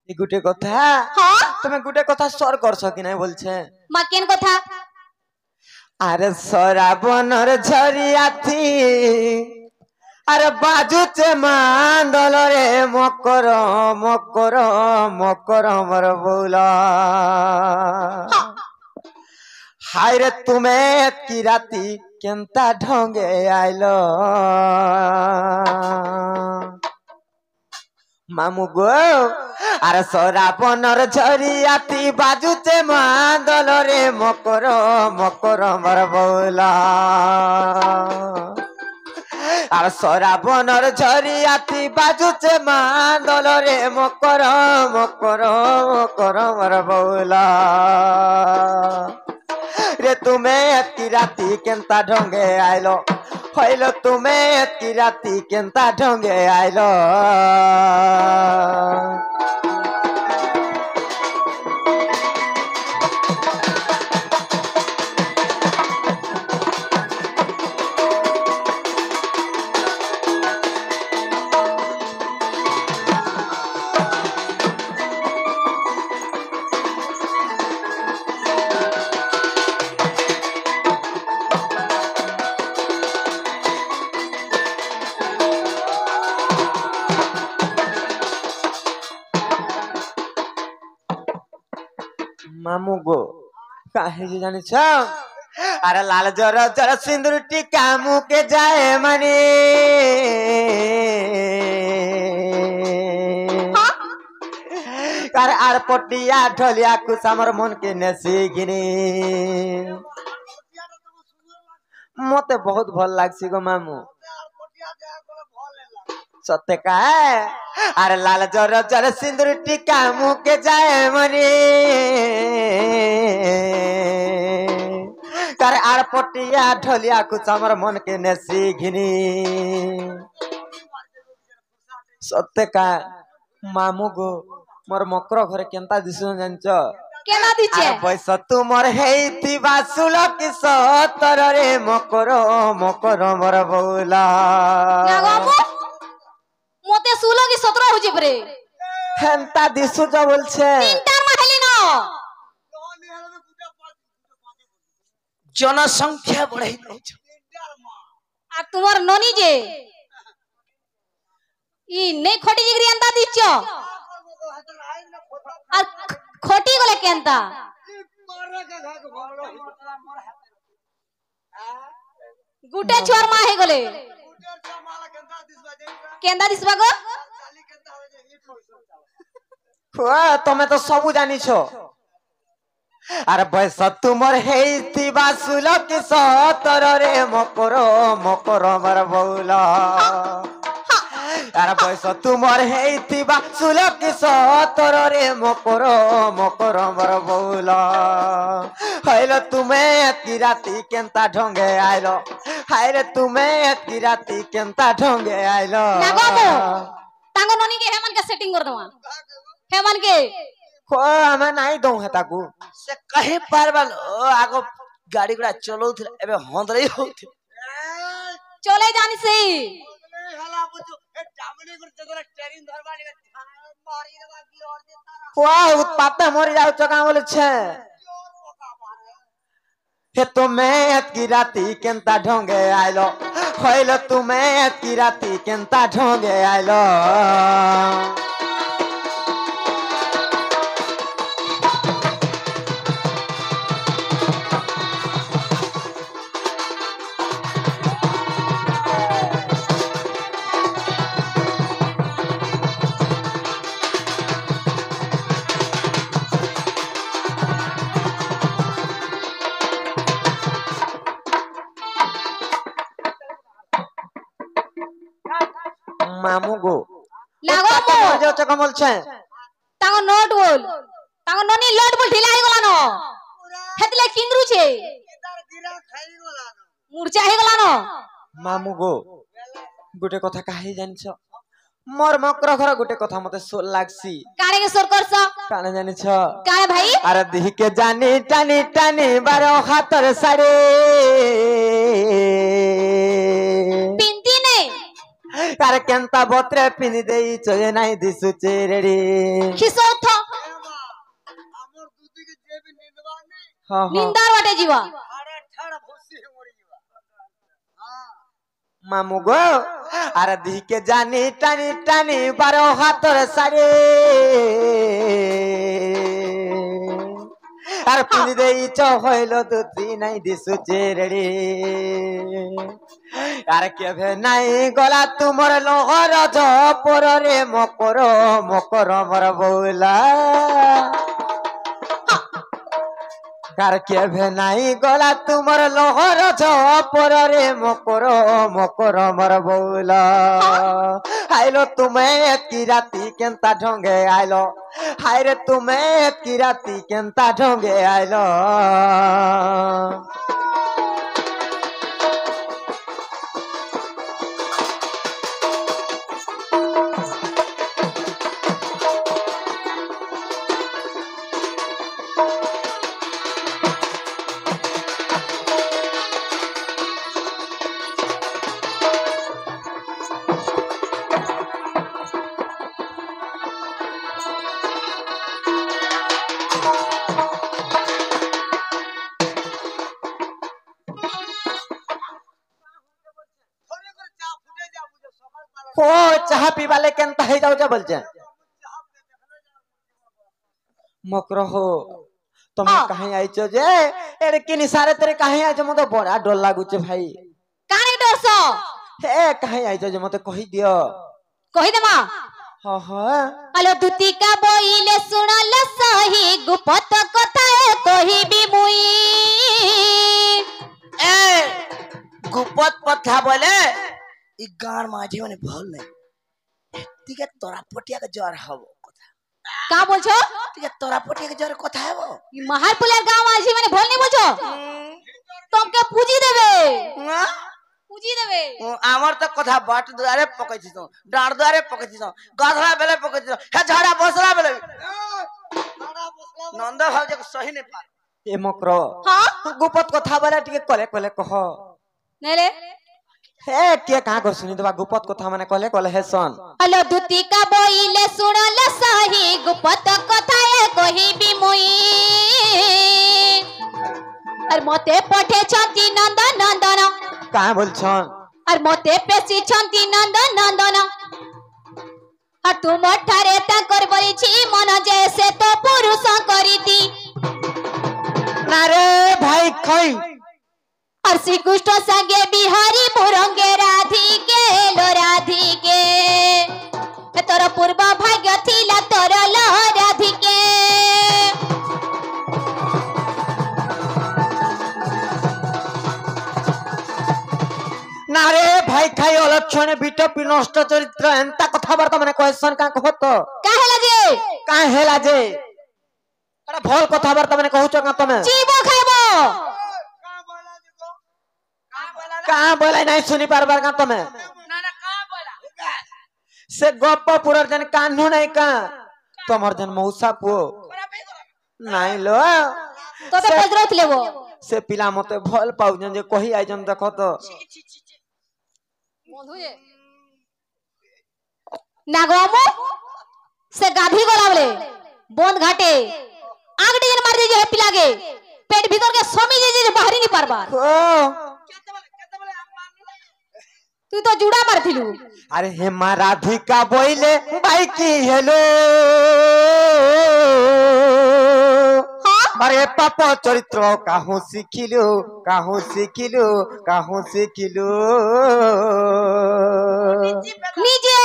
गुटे कथा তুমি গুটে কথা সর করছো কি নাই বলছে মা কেন কথা আরে সরাবনর ঝরিয়াথি আরে বাজুছে মান্দল রে মকর মকর মকর মর বৌলা হায় রে তুমি কি রাতি কেনতা ঢঙ্গে আইলো মামু গো আর সরাবনর ঝরিয়াতি বাজুছে মান্দল রে মকর মকর মর বৌলা আর সরাবনর ঝরিয়াতি বাজুছে মান্দল রে মকর মকর মকর মর বৌলা রে তুমি এতকি রাতি কেনতা ঢঙ্গে আইলো হইল তুমি এতকি রাতি কেনতা ঢঙ্গে আইলো মামু গো কাহিনী জানিছ আরে লাল জর জর সিন্দুর টিকা মুকে যায় মানে আর আর পটিয়া ঢলিয়া কুছ আমার মন কে নেছি গিনি মতে বহুত ভাল লাগছি গো মামু सत्य का है अरे लाल जर जर सिंदूर टीका मुके जाए मनी कर आर पटिया ढोलिया कुछ हमर मन के नेसी घिनी सत्य का मामू गो मोर मकर घरे केनता दिसु जानछ केना दिछे पैस तुमर हेती बासुल कि सतर रे मकर मकर मोर बौला মতে 16 কি 17 হইছে পরে হেনতা দিছু যা বলছে তিনটার মাহেলি না জনসংখ্যা বড়াই দউছ আর তোমার ননি যে ই নেই খটি জিগরি এন্তা দিচ্ছ আর খটি গলে কেনতা গুটে छोर मा हे गले केंदा दिसबा गो तमे तो सब जानिछ अरे बयस तुमर हेती बासुल कि सतर रे मकर मकर मर बौला अरे बयस तुमर हेती बासुल कि सतर रे मकर मकर मर बौला हइलो तुमे की राती केनता ढंगे आइलो हाय रे तुमे की राती केनता ढंगे आइलो ना बाबू तांगो ननी के हेमन के सेटिंग कर दवा हेमन के को हमें नहीं दऊ है ताकू से कहे पारबल ओ आगो गाड़ी गुड़ा चलौथ एबे हंदरई होथ चले जानी से हला बुझो ए डामनी गुड़ जदरा ट्रेनिंग धरबानी में मारी रे बाकी और देता वाह उत्पात मरि जाउ चका बोले छे हे तुम्हें की राती केनता ढंगे आइलो होइलो तुम्हें की राती केनता ढंगे आइलो मामू गो लागो मो जो चका बोल छे तांगो नोट बोल तांगो ननी लोट बोल ढिला हे गलानो हेतले किंद्रु छे इधर गिरा खाई गला मूर्छा हे गलानो मामू गो गुटे कथा काहे जानिछ मोर मकर घर गुटे कथा मते सोल लागसी काने के सोर करछ काने जानिछ काने भाई अरे दिह के जानी टानी टानी बारो हातर साड़े पिंती ने कार केंता बोत्रे पिनी देई चोए नाही दिसुचे रेडी खिसो हाँ हाँ निंदार बाटे जीवा अरे ठड़ भूसी मरी जीवा हां मामू गो अरे दी के जानी टानी टानी 12 हाथर सारे अरे पिनी देई च हइलो दुती नाही दिसुचे रे अरे केभे नाही गला तुमर लोहर जपर रे मकर मकर मर बौला कार केभे नाही गला तुमर लोहर जपर रे मकर मकर मर बौला आइलो तुम्हें की राती केंता ढंगे आइलो हाय रे तुम्हें की राती केंता ढंगे आइलो थोड़े कर चा फुटे जा बुझो सकाल पाला ओ चाह पीवाले केंता हे जाऊ जा बोलचे चाह पे देखले जा मकर हो तुम हाँ। कहीं आइचो जे एरे किनी सारे तेरे कहीं आइचो मते बड़ा डर लागुचे भाई काने डरसो हे कहीं आइचो जे मते कहि दियो कहि देमा हाँ हाँ आलो दुतिका बोइले सुनल सही गुपत कथा कहिबी मुई ए गुपत पथा बोले इ गार माझे माने भल नहीं तिके तोरा पटिया के जर हबो कथा का बोलछो तिके तोरा पटिया के जर कथा हबो ई महारपुलेर गांव आजी माने भोल नहीं बोलछो तुमके पूजी देबे पूजी देबे आमर तो कथा बाट द्वारे पकै छिसो डाँड द्वारे पकै छिसो गाधरा बेले पकै छिसो हे झाड़ा बसला बेले नंद भाव जे सही नहीं पार ए मकरो हां गुपत कथा बारे टिके कले कले कह नेले हे के कहां को सुनी देबा गुपत कथा माने कले कले हे सन आलो दुतिका बोइले सुनल सही गुपत कथा कहिबी मुई और मते पठे छंती नंदन नंदन कहां बोलछन और मते पेसी छंती नंदन नंदन और तुम ठारे ताकर बलिछि मन जैसे तो पुरुष करीती ना रे भाई खई और श्री कृष्ण संगे बिहारी मुरंगे राधिके लो राधिके तोर पूर्व भाग्य थिला तोर लो राधिके ना रे भाई खाई अलक्षण बिटपी नष्ट चरित्र एंता कथा बार्ता माने कहसन का कहत काहेला जे काहे हेला जे अरे भल कथा बार्ता माने कहउछ का तमे जीवो खाइबो कहां बोला नहीं सुनी पारबार का तमे ना ना का बोला से गप्प पुरर जन कान्हू नहीं का तमर जन मौसा पो नहीं लो तो पे पजरत लेबो से पिला मते भल पाउ जन जे कहि आइ जन देखो तो बंधु जे नागवामो से गाधी गलावले बंद घाटे आग डिजन मार दीजिए हैप्पी लागे पेट भीतर के स्वामी जे बाहरी नहीं पारबार ओ तू तो जुड़ा मारथिलु अरे हे मा राधिका बोइले भाई की हेलो हां अरे पाप चरित्र काहू शिखिलु काहू शिखिलु काहू शिखिलु निजे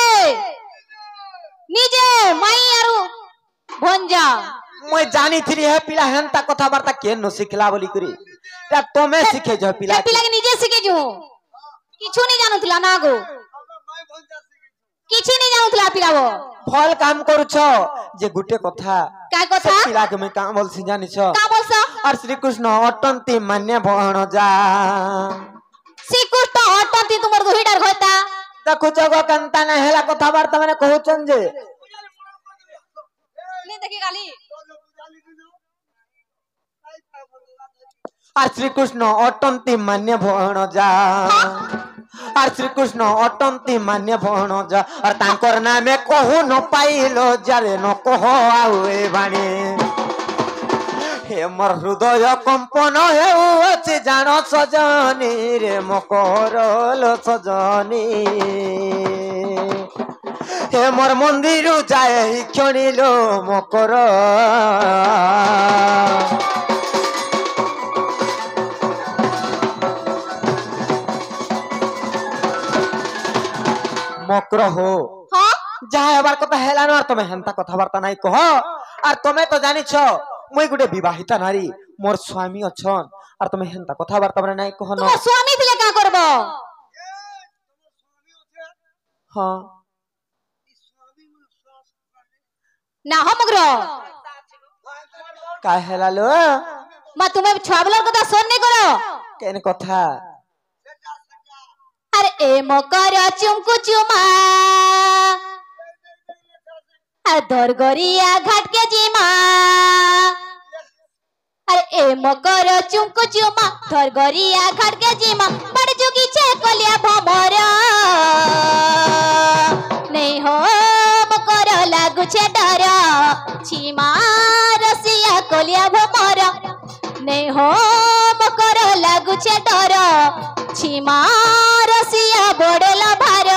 निजे माई आरु भंजा मैं जानी थी हे पिला हेंता कथा बार्ता के न सिखला बोली करी ता तमे सिखे जो पिला हैप्पी लागे निजे सिखे जो किछु नहीं जानुतला नागो किछि नहीं जानुतला पिलाबो फल काम करूछ जे गुटे कथा काय कथा पिला के मैं काम बोल सी जानी छ का बोलसा और श्री कृष्ण अटंती मान्य भण जा श्री कृष्ण हटती तुमर दुहिडार होता देखु जगो कंता न हेला कथा बार्ता माने कहउछन जे नहीं देखी गाली और श्री कृष्ण अटंती मान्य भण जा और श्री कृष्ण अटंती मान्य भण जा और तांकर नामे कहू न पाइलो जारे न कह आउ ए बाणी हे मोर हृदय कंपन हेउछि जान सजनी रे मकरलो सजनी हे मोर मंदिर जाए ही क्षणिलो मकर मकर हो हाँ जहाँ हेबार कथा हेलानो और तमे हेंता कथाबार्ता नहीं कह और तमे तो जानिछ मुई गुटे विवाहिता नारी मोर स्वामी अछन और तमे हेंता कथाबार्ता माने नहीं कह न तुम्हार स्वामी थिले का करबो हां ना हो मगरो का हेलालो मा तुम्हें छाबलर कथा सुन नहीं करो केन कथा अरे ए मकर चुमकु चुमा दरगरिया घाट के जीमा अरे ए मकर चुमकु चुमा दरगरिया घाट के जीमा बड़ जुगी छे कलिया भमर नहीं हो मकर लागु छे डर छीमा रसिया कलिया भमर नहीं हो मकर लागु छे डर छीमा रसिया बड़ेला भार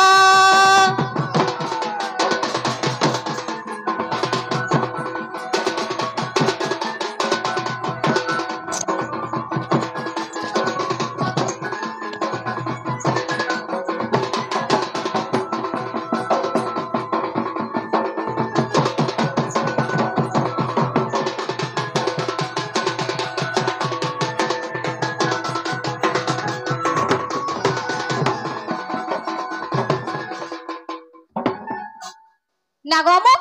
नागमो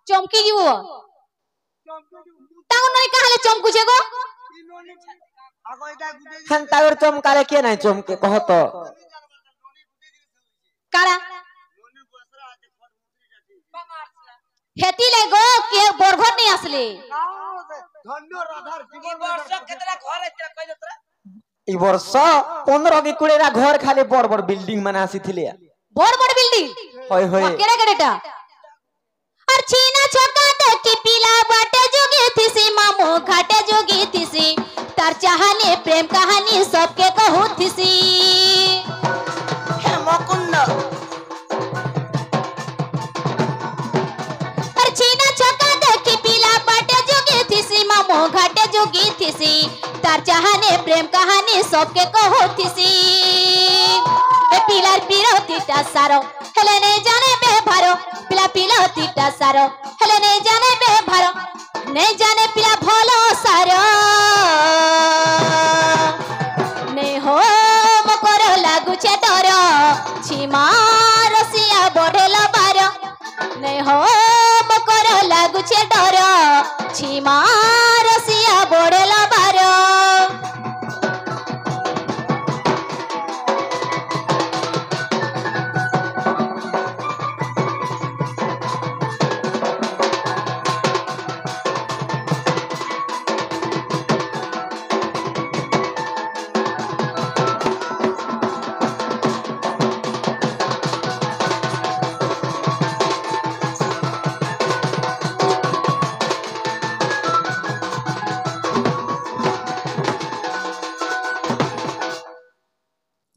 चमकी जीवो ताऊ नई कहले चमकु छे गो हेंता और चमकाले के नहीं चमके कह तो काला हेती ले गो के बरघर नहीं असले ई वर्ष 15 की कुड़ेरा घर खाली बड़ बड़ बिल्डिंग माने आसीथिले बड़ बड़ बिल्डिंग होय होय केड़ा केड़ाटा और छीना छोका देखी पीला बाटे जोगी थीसी मामू घाटे जोगी थीसी तार चाहने प्रेम कहानी सबके कहू थीसी हे मुकुंद और छीना छोका देखी पीला बाटे जोगी थीसी मामू घाटे जोगी थीसी तार चाहने प्रेम कहानी सबके कहू थीसी ए पिलार पिरोतीटा सारो हेले नहीं जाने बेभारो पिला पिलोतीटा सारो हेले नहीं जाने बेभारो नहीं जाने पिला भलो सारो नहीं हो मकर लागु छे डर छीमा रसिया बढ़ेला बार नहीं हो मकर लागु छे डर छीमा रसिया बढ़ेला बार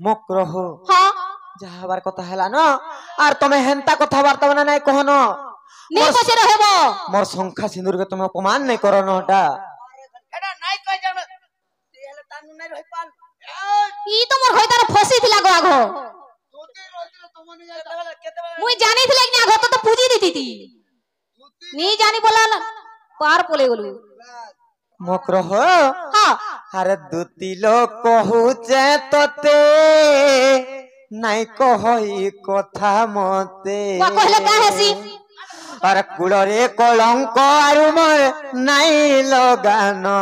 मकर हो हाँ जहाँ हेबार कथा हेला न और तमे हेंता कथाबार्ता माने नहीं कह न नहीं पछे रहबो मोर शंखा सिंदूर के तुम अपमान नहीं करो न हटा एडा नाइ कह जान तेले तानु नाइ रहि पाल ई तो मोर होइतार फसी थिला गो आगो तोते रहितले तमने केते मुई जानी थिले कि आगो तो पूजी दीती थी नी जानी बोला ना पार पोले गलु मकर हो हाँ अरे दुती लोग कहूचे तोते नहीं कहई कथा मते वा कहले का हेसी अरे कुड़रे कलंक आरु मोर नहीं लगानो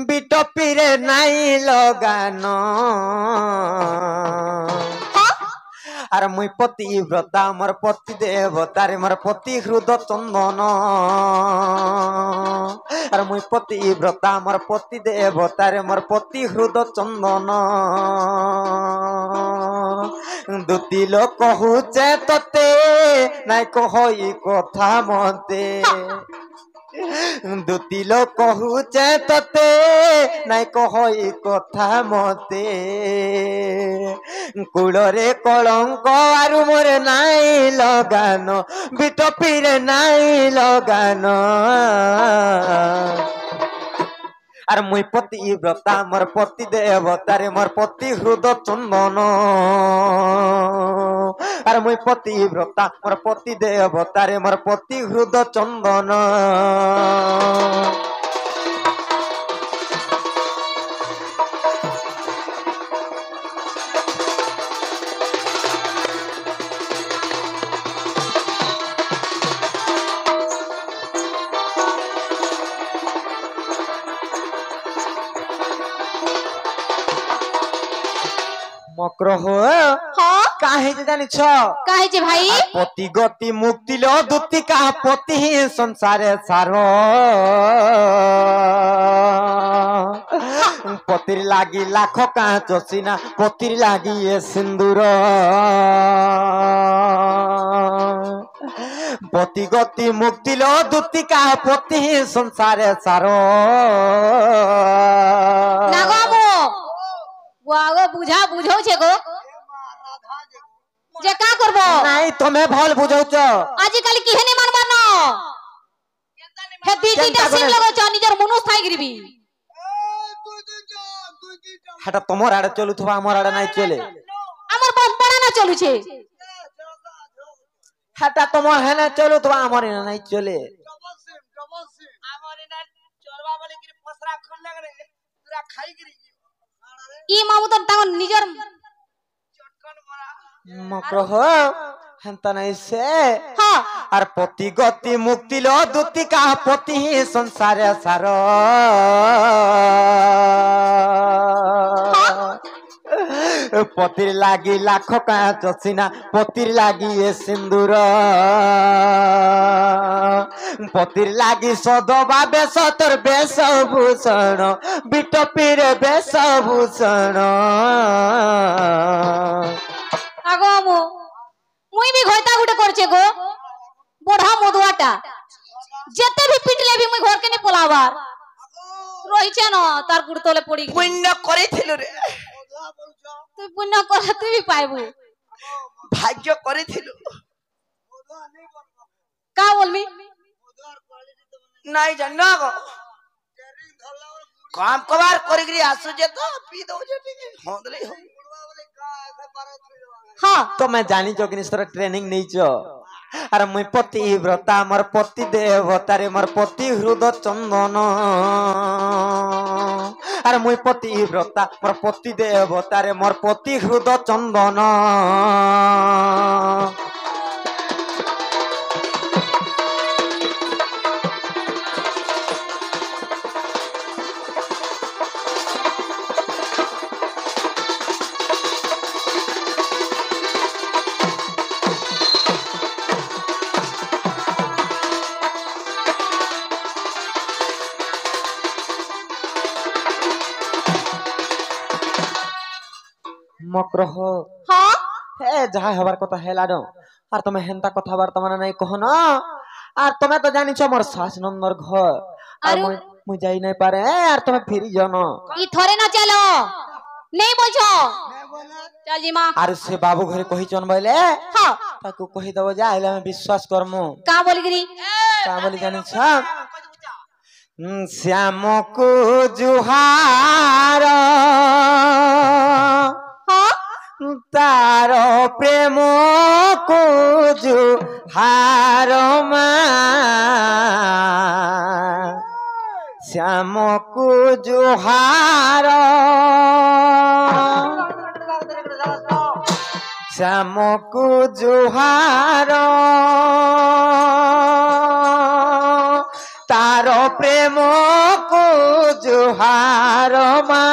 बिटपीरे नहीं लगानो अरे मुई पति व्रता मोर पति देवतारे मोर पति हृदय चंदन अरे मुई पति व्रता मोर पति देवतारे मोर पति हृदय चंदन दुती लोक कहूचे तते नाइ कहई कथा मते দুতি লোক কহুছে ততে নাই কহই কথা মতে কুড়রে কলঙ্ক আরু মোরে নাই লগানো বিটপিরে নাই লগানো আর মুই পতি ব্রতা মোর পতি দেবতারে মোর পতি হৃদ চন্দন আর মুই পতি ব্রতা মোর পতি দেবতারে মোর পতি হৃদ চন্দন মক্রহ হ্যাঁ কাহে যে জানিছ কাহিছে ভাই পতি গতি মুক্তি লো দুতি কাহ পতি সংসারে সার পতির লাগি লাখ কাঁচ সিনা পতির লাগি এ সিন্দুর পতি গতি মুক্তি লো দুতি কাহ পতি সংসারে সার না গো আমো গো বুঝা বুঝাউছে গো যে কা করব নাই তুমি ভল বুঝাউছ আজি কালি কি হেনে মানবা ন হে দুইটা সিন লাগাউছ নিজের মনুষ থাই গরিবি হাটা তোমার আড়ে চলুথবা আমার আড়ে নাই চলে আমার পড়া না চলুছে হাটা তোমার হেনে চলুথবা আমার এনে নাই চলে ই মামু তো তার নিজের মক্রহ হেনতা নাই সে হ্যাঁ আর পতি গতি মুক্তি লো দুতি কাহ পতি সংসারে সার পতির লাগি লাখ কাঁচ সিনা পতির লাগি এ সিন্দুর পতির লাগি সদবা বেশ তোর বেশ ভূষণ বিটপির বেশ ভূষণ আগো আমু মুই भी ঘইতা গুটে করছে গো বড়া মদুয়াটা যেতে भी পিটলে भी মুই ঘর কেনে পলাবার রইছে না তার গুড় তলে পড়ি গেলি। পুণ্য করেছিল রে তুই পুণ্য করে তুই भी পাইবু ভাগ্য করেছিল কা বলবি নাই জান না গো কাম কবার করিগরি আসুছে তো পি দউছে ଟିକେ হদলেই হবে হ্যাঁ তুমি জানিছ কি নিস্তর ট্রেনিং নেইছ আর মুই পতি ব্রতা আমার পতি দেবতারে মোর পতি হৃদ চন্দন আর মুই পতি ব্রতা মোর পতি দেবতারে মোর পতি হৃদ চন্দন মক্রহ হ্যাঁ হে যাহা হবার কথা হেলানো আর তুমি হেনতা কথাবার্তা মানে নাই কহ না আর তুমি তো জানিছ মোর শাস নন্দর ঘর আর আরে- মুই যাই নাই পারে আর তুমি ফিরি যাও না ই থরে না চলো নেই বলছো চল জি মা আর সে বাবু ঘরে কহিছন বলে হ্যাঁ তাকে কহি দেব যে আইলে আমি বিশ্বাস করমু কা বলি গরি তা বলি জানিছ শ্যামকু জুহার হ্যাঁ তার প্রেম কুজু হার মা শ্যাম কুজু হার শ্যাম কুজু হার তার প্রেম কুজু হার মা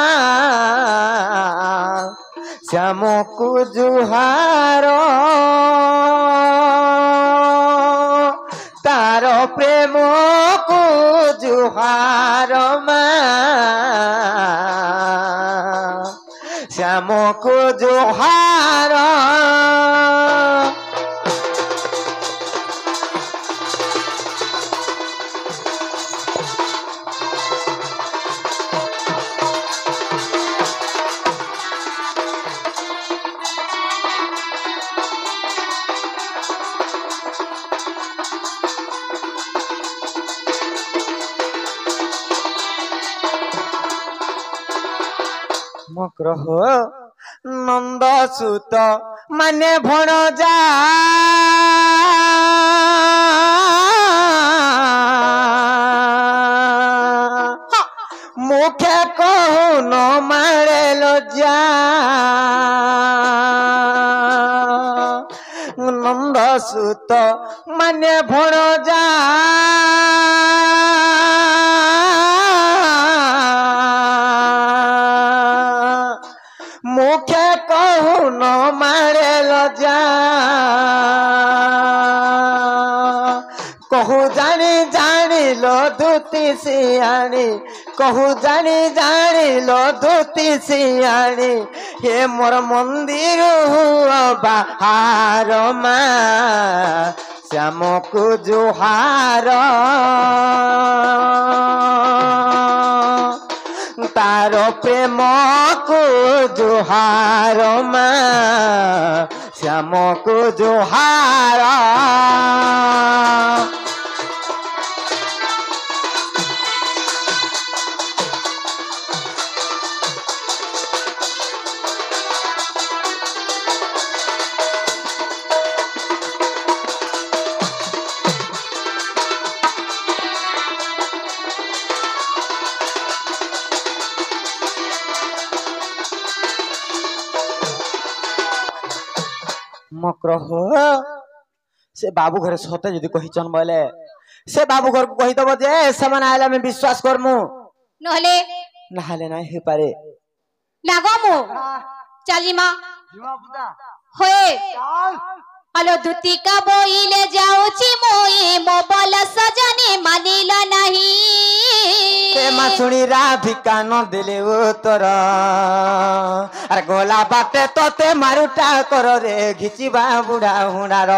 শ্যামকু জুহার তার প্রেম কু জুহার মা শ্যামকু জুহার ମକ୍ରହ ନନ୍ଦ ସୁତ ମାନେ ଭଣଜା মুখে কহুন মারে লজ্জা নন্দ সুত মানে ভণজা মুখে কহুন মারে লজ্জা कहू जानी जानी लो दूती सियाणी कहू जानी जानी लो दूती सियाणी हे मोर मंदिर हुआ बाहर मा श्याम को जुहार तार प्रेम को जुहार मा श्याम को जुहार मक्रह से बाबू घर सते जदि कहिचन बोले से बाबू घर को कहि दबो जे समान आइला में विश्वास करमु নহলে नहाले नाही हे पारे नागमु चालीमा होए हेलो दुतिका बोइले जाउची मोई मोबाइल सजनी मानिल नाही ते माछुणी राधिका न दिले उतर अरे गोला बाटे तोते मारुटा कर रे घिचिबा बुढ़ा हुणार